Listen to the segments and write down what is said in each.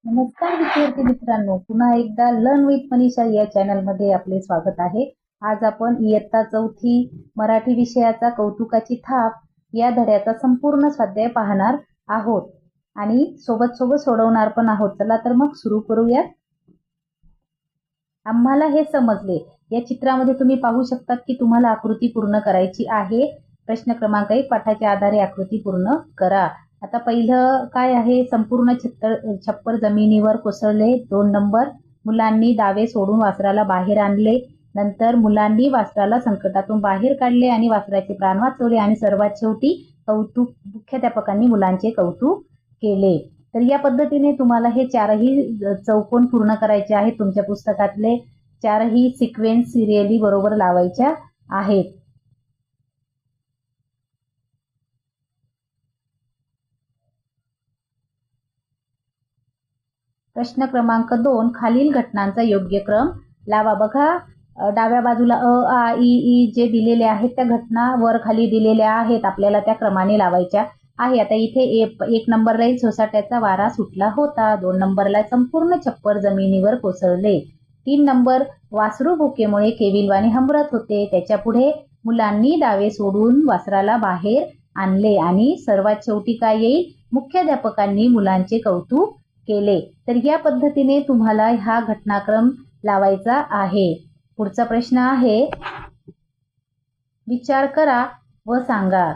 नमस्कार विद्यार्थी मित्रांनो, पुन्हा एकदा लर्न विथ मनीषा या चॅनलमध्ये आपले स्वागत आहे. आज आपण इयत्ता चौथी मराठी विषयाचा कौतुकाची थाप या धड्याचा संपूर्ण स्वाध्याय पाहणार आहोत आणि सोबत सोबत सोडवणार पण आहोत. चला तर मग सुरू करूयात. आम्हाला हे समजले. या चित्रामध्ये तुम्ही पाहू शकता की तुम्हाला आकृती पूर्ण करायची आहे. प्रश्न क्रमांक 1 पाठाच्या आधारे आकृती पूर्ण करा. आता पहिलं काय आहे, संपूर्ण छप्पर जमिनीवर कोसळले. 2 नंबर, मुलांनी दावे सोडून वासराला बाहेर आणले. नंतर मुलांनी वासराला संकटातून बाहेर काढले आणि वासराचे प्राण वाचवले. आणि सर्वात शेवटी कौतुक, मुख्याध्यापकांनी मुलांचे कौतुक केले. तर या पद्धतीने तुम्हाला हे चारही चौकोन पूर्ण करायचे आहेत. तुमच्या पुस्तकातले चारही सिक्वेन्स सिरियली बरोबर लावायच्या आहेत. प्रश्न क्रमांक 2, खालील घटनांचा योग्य क्रम लावा. बघा, डाव्या बाजूला अ, आ, ई जे दिलेले आहेत त्या घटना वर खाली दिलेल्या आहेत. आपल्याला त्या क्रमाने लावायच्या आहे. आता इथे 1 नंबरला सोसाट्याचा वारा सुटला होता. 2 नंबरला संपूर्ण छप्पर जमिनीवर कोसळले. 3 नंबर, वासरू भुकेमुळे केविलवाणे हंबरत होते. त्याच्या पुढे मुलांनी दावे सोडून वासराला बाहेर आणले. आणि सर्वात शेवटी काय येईल, मुख्याध्यापकांनी मुलांचे कौतुक केले. तर या पद्धतीने तुम्हाला हा घटनाक्रम लावायचा आहे. पुढचा प्रश्न आहे, विचार करा व सांगा.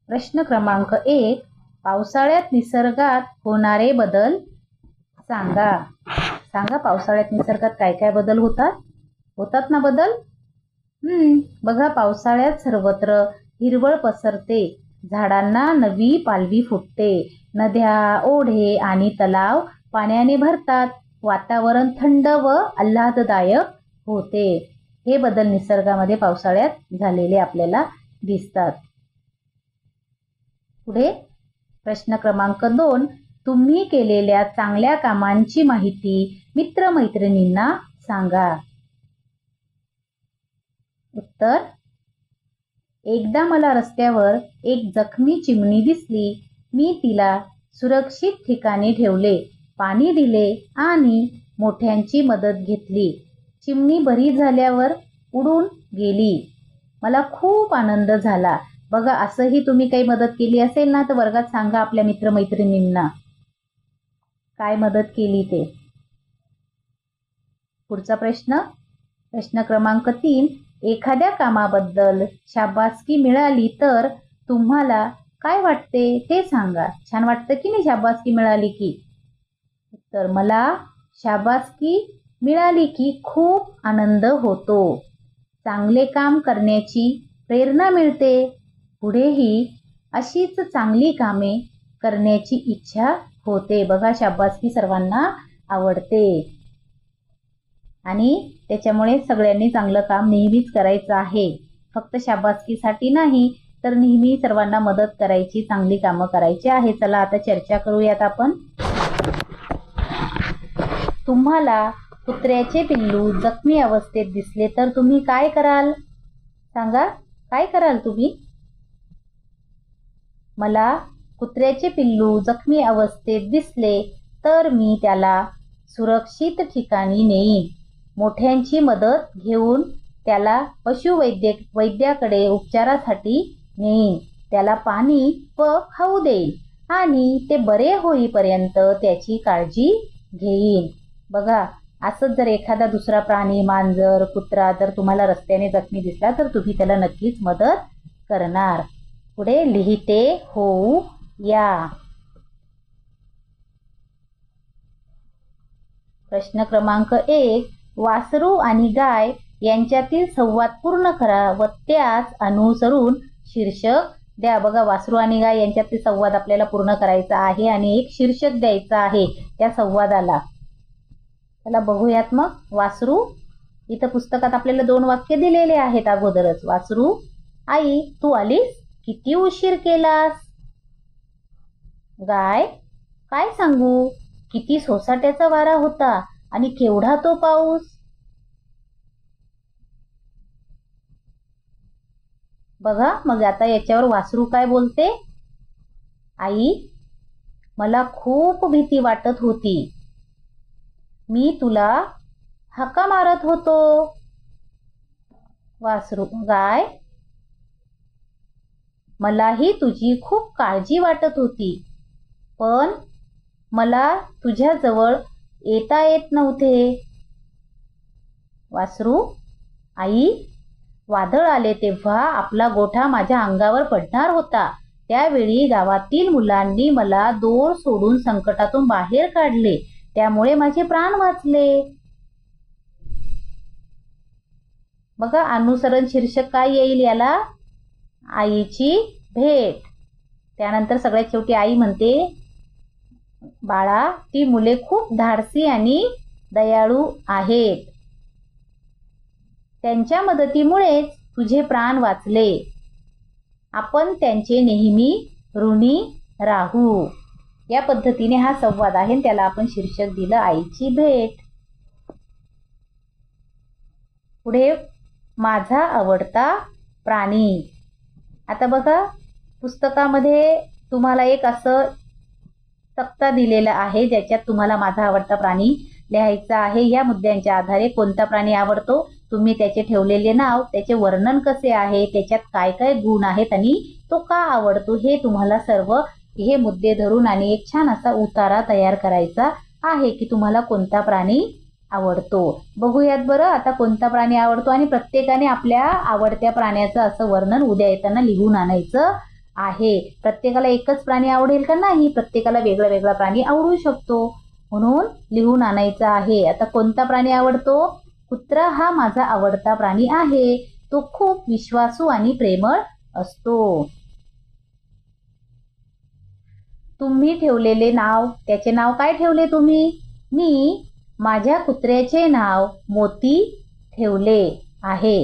प्रश्न क्रमांक 1, पावसाळ्यात निसर्गात होणारे बदल सांगा. सांगा, पावसाळ्यात निसर्गात काय काय बदल होतात ना बदल? बघा, पावसाळ्यात सर्वत्र हिरवळ पसरते. झाडांना नवी पालवी फुटते. नद्या, ओढे आणि तलाव पाण्याने भरतात. वातावरण थंड व आल्हाददायक होते. हे बदल निसर्गामध्ये पावसाळ्यात झालेले आपल्याला दिसतात. पुढे प्रश्न क्रमांक 2, तुम्ही केलेल्या चांगल्या कामांची माहिती मित्रमैत्रिणींना सांगा. उत्तर, एकदा मला रस्त्यावर एक जखमी चिमणी दिसली. मी तिला सुरक्षित ठिकाणी ठेवले, पाणी दिले आणि मोठ्यांची मदत घेतली. चिमणी बरी झाल्यावर उडून गेली. मला खूप आनंद झाला. बघा, असंही तुम्ही काही मदत केली असेल ना तर वर्गात सांगा आपल्या मित्रमैत्रिणींना काय मदत केली ते. पुढचा प्रश्न क्रमांक 3, एखाद्या कामाबद्दल शाबासकी मिळाली तर तुम्हाला काय वाटते ते सांगा. छान वाटतं की नाही शाबासकी मिळाली की? तर मला शाबासकी मिळाली की खूप आनंद होतो. चांगले काम करण्याची प्रेरणा मिळते. पुढेही अशीच चांगली कामे करण्याची इच्छा होते. बघा, शाबासकी सर्वांना आवडते आणि त्याच्यामुळे सगळ्यांनी चांगलं काम नेहमीच करायचं आहे. फक्त शाबासकीसाठी नाही तर नेहमी सर्वांना मदत करायची, चांगली कामं करायची आहे. चला आता चर्चा करूयात आपण. तुम्हाला कुत्र्याचे पिल्लू जखमी अवस्थेत दिसले तर तुम्ही काय कराल? सांगा, काय कराल तुम्ही? मला कुत्र्याचे पिल्लू जखमी अवस्थेत दिसले तर मी त्याला सुरक्षित ठिकाणी नेईन. मोठ्यांची मदत घेऊन त्याला वैद्याकडे उपचारासाठी नेईन. त्याला पाणी व खाऊ देईन आणि ते बरे होईपर्यंत त्याची काळजी घेईन. बघा, असंच जर एखादा दुसरा प्राणी, मांजर, कुत्रा जर तुम्हाला रस्त्याने जखमी दिसला तर तुम्ही त्याला नक्कीच मदत करणार. पुढे लिहिते होऊ या. प्रश्न क्रमांक 1, वासरू आणि गाय यांच्यातील संवाद पूर्ण करा व त्यास अनुसरून शीर्षक द्या. बघा, वासरू आणि गाय यांच्यातील संवाद आपल्याला पूर्ण करायचा आहे आणि एक शीर्षक द्यायचं आहे त्या संवादाला. त्याला बघूयात मग. वासरू, इथं पुस्तकात आपल्याला 2 वाक्य दिलेले आहेत अगोदरच. वासरू, आई तू आलीस, किती उशीर केलास? गाय, काय सांगू, किती सोसाट्याचा वारा होता आणि केवढा तो पाऊस. बघा, मग आता याच्यावर वासरू काय बोलते? आई, मला खूप भीती वाटत होती. मी तुला हाका मारत होतो. वासरू गाय, मलाही तुझी खूप काळजी वाटत होती, पण मला तुझ्याजवळ येता येत नव्हते. वासरू, आई, वादळ आले तेव्हा आपला गोठा माझ्या अंगावर पडणार होता. त्यावेळी गावातील मुलांनी मला दोर सोडून संकटातून बाहेर काढले. त्यामुळे माझे प्राण वाचले. बघा, अनुसरण शीर्षक काय येईल याला? आईची भेट. त्यानंतर सगळ्यात शेवटी आई म्हणते, बाळा, ती मुले खूप धाडसी आणि दयाळू आहेत. त्यांच्या मदतीमुळेच तुझे प्राण वाचले. आपण त्यांचे नेहमी ऋणी राहू. या पद्धतीने हा संवाद आहे, त्याला आपण शीर्षक दिलं आईची भेट. पुढे, माझा आवडता प्राणी. आता बघा, पुस्तकामध्ये तुम्हाला एक असं तक्ता दिलेला आहे, ज्याच्यात तुम्हाला माझा आवडता प्राणी लिहायचा आहे. या मुद्द्यांच्या आधारे कोणता प्राणी आवडतो, तुम्ही त्याचे ठेवलेले नाव, त्याचे वर्णन कसे आहे, त्याच्यात काय काय गुण आहेत आणि तो का आवडतो, हे तुम्हाला सर्व हे मुद्दे धरून आणि एक छान असा उतारा तयार करायचा आहे की तुम्हाला कोणता प्राणी आवडतो. बघूयात बरं आता कोणता प्राणी आवडतो, आणि प्रत्येकाने आपल्या आवडत्या प्राण्याचं असं वर्णन उद्या येताना लिहून आणायचं आहे. प्रत्येकाला एकच प्राणी आवडेल का नाही, प्रत्येकाला वेगळा वेगळा प्राणी आवडू शकतो, म्हणून लिहून आणायचं आहे. आता कोणता प्राणी आवडतो? कुत्रा हा माझा आवडता प्राणी आहे. तो खूप विश्वासू आणि प्रेमळ असतो. तुम्ही ठेवलेले नाव, त्याचे नाव काय ठेवले तुम्ही? मी माझ्या कुत्र्याचे नाव मोती ठेवले आहे.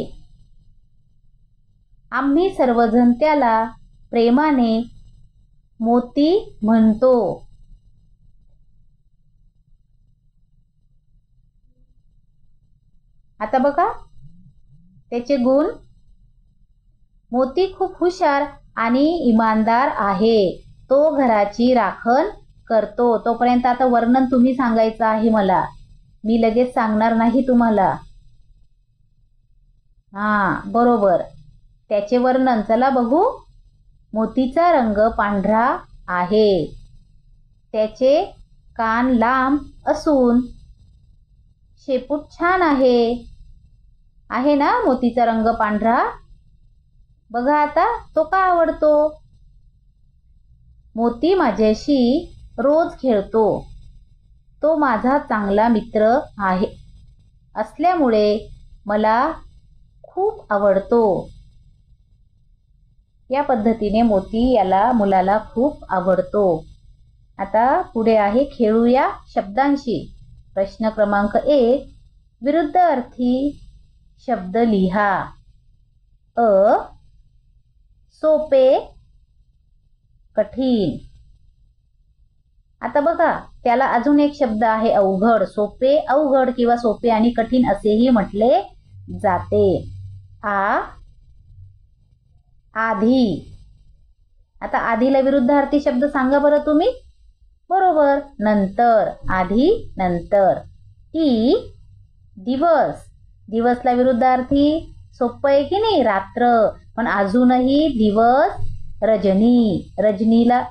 आम्ही सर्वजण त्याला प्रेमाने मोती म्हणतो. आता बघा त्याचे गुण. मोती खूप हुशार आणि इमानदार आहे. तो घराची राखण करतो. तोपर्यंत आता वर्णन तुम्ही सांगायचं आहे मला, मी लगेच सांगणार नाही तुम्हाला. बरोबर, त्याचे वर्णन चला बघू. मोतीचा रंग पांढरा आहे. त्याचे कान लांब असून शेपूट छान आहे ना मोतीचा रंग पांढरा. बघा आता तो का आवडतो. मोती माझ्याशी रोज खेळतो. तो माझा चांगला मित्र आहे असल्यामुळे मला खूप आवडतो. या पद्धतीने मोती याला मुलाला खूप आवडतो. आता पुढे आहे खेळूया शब्दांशी. प्रश्न क्रमांक 1, विरुद्ध अर्थी शब्द लिहा. सोपे, कठीण. आता बघा त्याला अजून एक शब्द आहे अवघड. सोपे, अवघड किंवा सोपे आणि कठीण असेही म्हटले जाते. आधी. आता आधीला विरुद्धार्थी शब्द सांगा बरं तुम्ही. बरोबर, नंतर. आधी, नंतर. दिवस. दिवसला विरुद्धार्थी सोपं आहे की नाही, रात्र. पण अजूनही दिवस. रजनी. रजनीला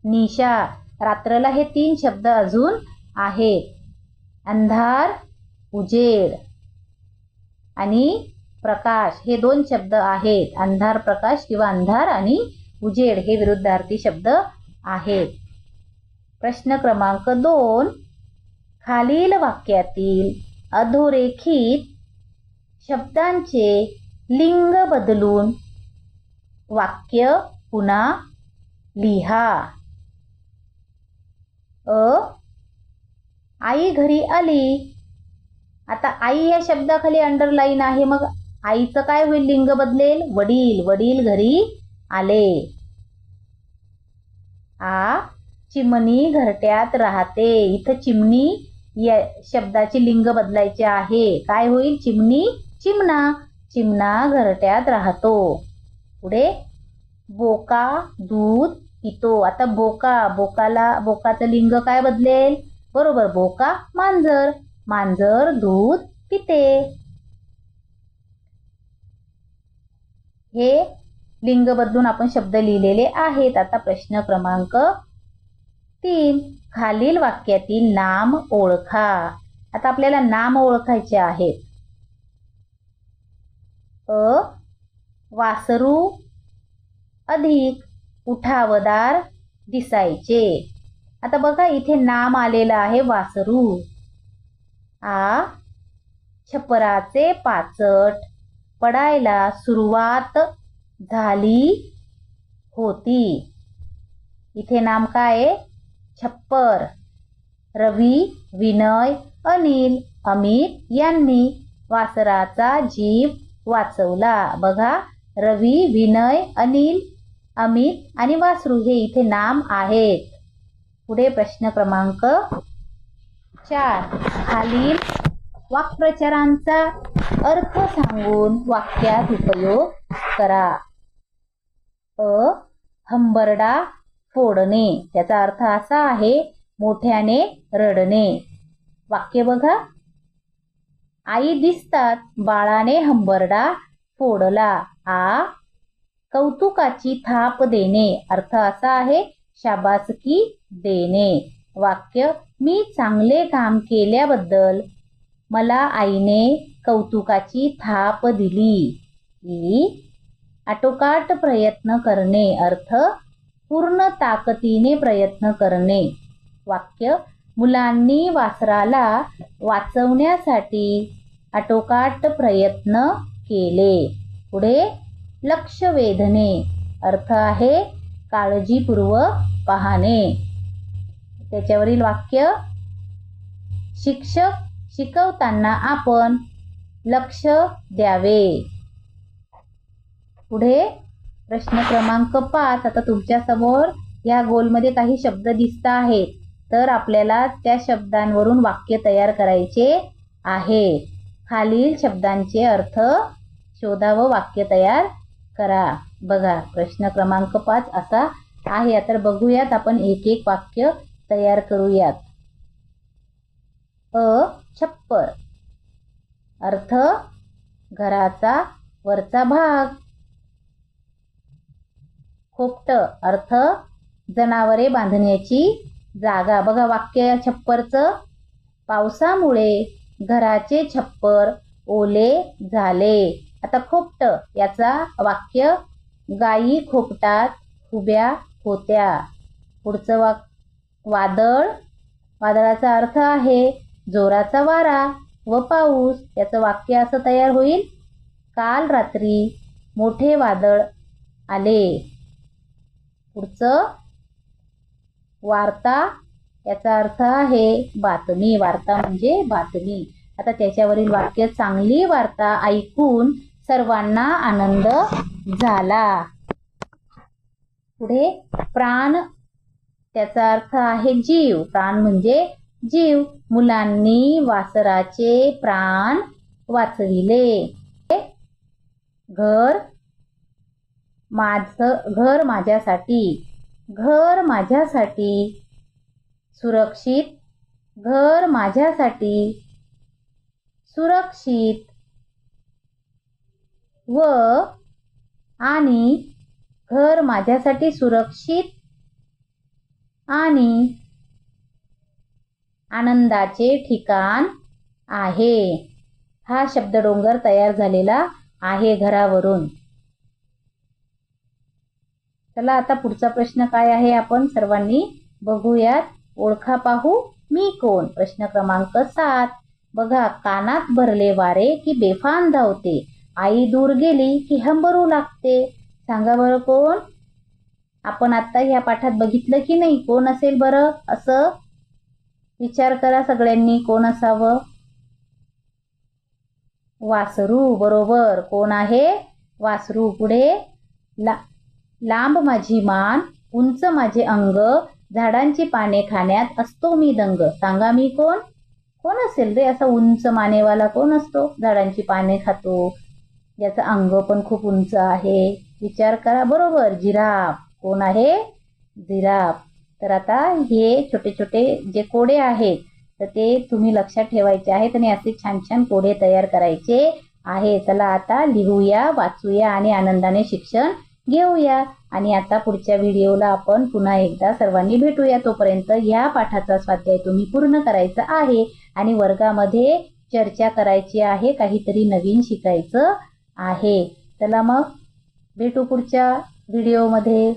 निशा. रात्रला हे 3 शब्द अजून आहेत. अंधार, उजेड आणि प्रकाश हे 2 शब्द आहेत. अंधार, प्रकाश किंवा अंधार आणि उजेड हे विरुद्धार्थी शब्द आहेत. प्रश्न क्रमांक 2, खालील वाक्यातील अधोरेखित शब्दांचे लिंग बदलून वाक्य पुन्हा लिहा. आई घरी आली. आता आई या शब्दाखाली अंडरलाईन आहे, मग आईचं काय होईल, लिंग बदलेल. वडील. वडील घरी आले. चिमणी घरट्यात राहते. इथं चिमणी या शब्दाची लिंग बदलायचे आहे. काय होईल, चिमणी चिमणा. चिमणा घरट्यात राहतो. पुढे बोका दूध पितो. आता बोकाचं लिंग काय बदलेल? बरोबर, बोका मांजर. मांजर दूध पिते. हे लिंग बदलून आपण शब्द लिहिलेले आहेत. आता प्रश्न क्रमांक 3. खालील वाक्यातील नाम ओळखा. आता आपल्याला नाम ओळखायचे आहेत. वासरू अधिक उठावदार दिसायचे. आता बघा इथे नाम आलेलं आहे वासरू. छपराचे पाचट पडायला सुरुवात झाली होती. इथे नाम काय आहे? छप्पर. रवी, विनय, अनिल, अमित यांनी वासराचा जीव वाचवला. बघा, रवी, विनय, अनिल, अमित आणि वासरू हे इथे नाम आहेत. पुढे प्रश्न क्रमांक 4. खालील वाक्प्रचारांचा अर्थ सांगून वाक्यात उपयोग करा. हंबरडा फोडणे. त्याचा अर्थ असा आहे मोठ्याने रडणे. वाक्य बघा. आई दिसतात बाळाने हंबरडा फोडला. कौतुकाची थाप देणे. अर्थ असा आहे शाबासकी देणे. वाक्य. मी चांगले काम केल्याबद्दल मला आईने कौतुकाची थाप दिली. आटोकाट प्रयत्न करणे. अर्थ पूर्ण ताकदीने प्रयत्न करणे. वाक्य. मुलांनी वासराला वाचवण्यासाठी आटोकाट प्रयत्न केले. पुढे लक्ष वेधणे. अर्थ आहे काळजीपूर्वक पाहणे. त्याच्यावरील वाक्य. शिक्षक शिकवताना आपण लक्ष द्यावे. पुढे प्रश्न क्रमांक 5. आता तुमच्या समोर या गोलमध्ये काही शब्द दिसत आहेत, तर आपल्याला त्या शब्दांवरून वाक्य तयार करायचे आहे. खालील शब्दांचे अर्थ शोधा व वाक्य तयार करा. बघा, प्रश्न क्रमांक 5 असा आहे. तर बघूयात, आपण एक एक वाक्य तयार करूयात. छप्पर. अर्थ घराचा वरचा भाग. खोपट. अर्थ जनावरे बांधण्याची जागा. बघा वाक्य छप्परचं. पावसामुळे घराचे छप्पर ओले झाले. आता खोपट याचा वाक्य. गायी खोपटात उभ्या होत्या. पुढचं वादळ. वादळाचा अर्थ आहे जोराचा वारा व पाऊस. याचं वाक्य असं तयार होईल. काल रात्री मोठे वादळ आले. पुढचं वार्ता. याचा अर्थ आहे बातमी. वार्ता म्हणजे बातमी. आता त्याच्यावरील वाक्य. चांगली वार्ता ऐकून सर्वांना आनंद झाला. पुढे प्राण. त्याचा अर्थ आहे जीव. प्राण म्हणजे जीव. मुलांनी वासराचे प्राण वाचविले. घर. घर माझ्यासाठी. घर माझ्यासाठी सुरक्षित. घर माझ्यासाठी सुरक्षित. व आणि. घर माझ्यासाठी सुरक्षित आणि आनंदाचे ठिकाण आहे. हा शब्दडोंगर तयार झालेला आहे घरावरून. चला आता पुढचा प्रश्न काय आहे आपण सर्वांनी बघूयात. ओळखा पाहू मी कोण. प्रश्न क्रमांक 7. बघा, कानात भरले वारे की बेफान धावते. आई दूर गेली की हंबरू लागते. सांगा बरं कोण? आपण आता ह्या पाठात बघितलं की नाही? कोण असेल बरं? असं विचार करा सगळ्यांनी, कोण असावं? वासरू. बरोबर. कोण आहे? वासरू. पुढे लांब माझी मान, उंच माझे अंग, झाडांची पाने खाण्यात असतो मी दंग. सांगा मी कोण? कोण असेल रे असा उंच मानेवाला? कोण असतो झाडांची पाने खातो, याचं अंग पण खूप उंच आहे? विचार करा बरोबर. जिराफ. कोण आहे? जिराफ. तर आता हे छोटे छोटे जे कोडे आहेत तर ते तुम्ही लक्षात ठेवायचे आहेत आणि असे छान छान कोडे तयार करायचे आहे. चला आता लिहूया, वाचूया आणि आनंदाने शिक्षण घेऊया. आणि आता पुढच्या व्हिडिओला आपण पुन्हा एकदा सर्वांनी भेटूया. तोपर्यंत या पाठाचा स्वाध्याय तुम्ही पूर्ण करायचा आहे आणि वर्गामध्ये चर्चा करायची आहे, काहीतरी नवीन शिकायचं आहे. चला मग भेटू पुढच्या व्हिडिओमध्ये.